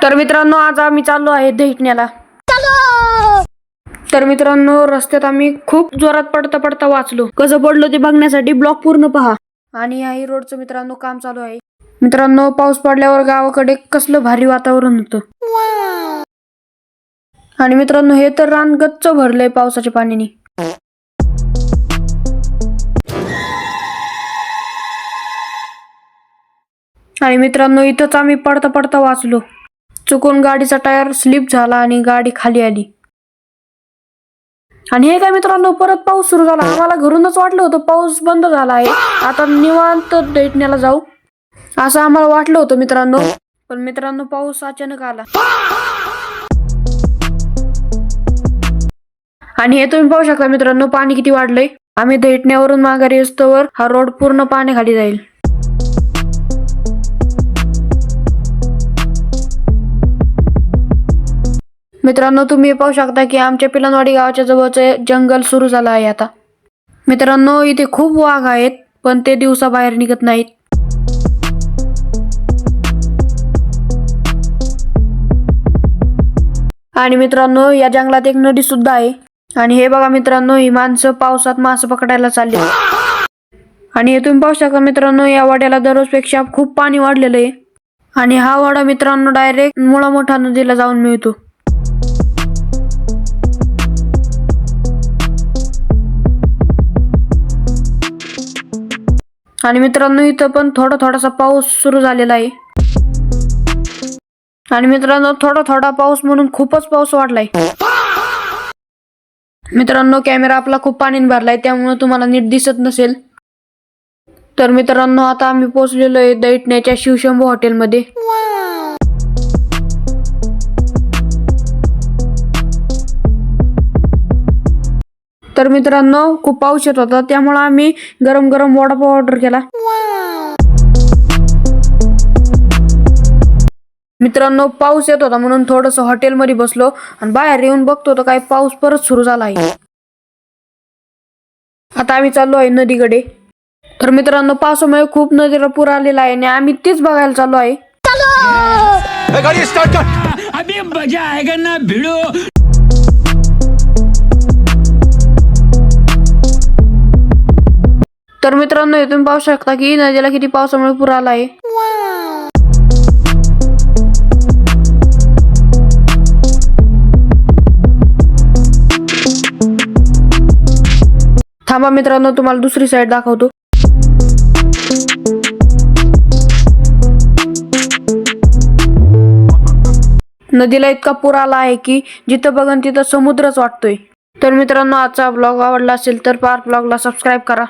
तर मित्रांनो आज आम्ही चाललो आहे दैठण्याला. तर मित्रांनो रस्त्यात आम्ही खूप जोरात पडता पडता वाचलो. कसं पडलो ते बघण्यासाठी ब्लॉग पूर्ण पहा. आणि याही रोडचं मित्रांनो काम चालू आहे. मित्रांनो पाऊस पडल्यावर गावाकडे कसलं भारी वातावरण होतं. आणि मित्रांनो हे तर रान गच्च भरलंय पावसाच्या पाण्याने. आणि मित्रांनो इथंच आम्ही पडता पडता वाचलो. चुकून गाडीचा टायर स्लिप झाला आणि गाडी खाली आली. आणि हे काय मित्रांनो परत पाऊस सुरू झाला. आम्हाला घरूनच वाटलं होतं पाऊस बंद झाला आहे, आता निवांत दैठण्याला जाऊ असं आम्हाला वाटलं होतं मित्रांनो. पण मित्रांनो पाऊस अचानक आला. आणि हे तुम्ही पाहू शकता मित्रांनो पाणी किती वाढलंय. आम्ही दैठण्यावरून माघारी असतोवर हा रोड पूर्ण पाण्याखाली जाईल. मित्रांनो तुम्ही पाहू शकता की आमच्या पिलानवाडी गावाच्या जवळचे जंगल सुरू झालं आहे आता. मित्रांनो इथे खूप वाघ आहेत पण ते दिवसा बाहेर निघत नाहीत. आणि मित्रांनो या जंगलात एक नदी सुद्धा आहे. आणि हे बघा मित्रांनो ही माणसं पावसात मासे पकडायला चालली. आणि हे तुम्ही पाहू शकता मित्रांनो या वाड्याला दररोजपेक्षा खूप पाणी वाढलेलं आहे. आणि हा वाडा मित्रांनो डायरेक्ट मुळा मोठा नदीला जाऊन मिळतो. आणि मित्रांनो इथं पण थोडासा पाऊस सुरू झालेला आहे. आणि मित्रांनो थोडा पाऊस म्हणून खूपच पाऊस वाढलाय. मित्रांनो कॅमेरा आपला खूप पाण्याने भरलाय त्यामुळे तुम्हाला नीट दिसत नसेल. तर मित्रांनो आता आम्ही पोहोचलेलो आहे दैठण्याच्या शिवशंभू हॉटेलमध्ये. तर मित्रांनो खूप पाऊस येत होता त्यामुळे आम्ही गरम गरम वडापाव ऑर्डर केला. मित्रांनो पाऊस येत होता म्हणून थोडस हॉटेलमध्ये बसलो आणि बाहेर येऊन बघतो तर काय पाऊस परत सुरू झाला आहे. आता आम्ही चाललो आहे नदीकडे. तर मित्रांनो पावसामुळे खूप नदीला पूर आलेला आहे आणि आम्ही तेच बघायला चाललो आहे. अभी मजा आएगा ना भिड़ो. तर मित्रांनो तुम्ही पाहू शकता की नदीला किती पावसामुळे पूर आला आहे. थांबा मित्रांनो तुम्हाला दुसरी साईड दाखवतो. नदीला इतका पूर आला आहे की जिथं बघन तिथं समुद्रच वाटतोय. तर मित्रांनो आजचा ब्लॉग आवडला असेल तर पार्क ब्लॉगला सबस्क्राईब करा.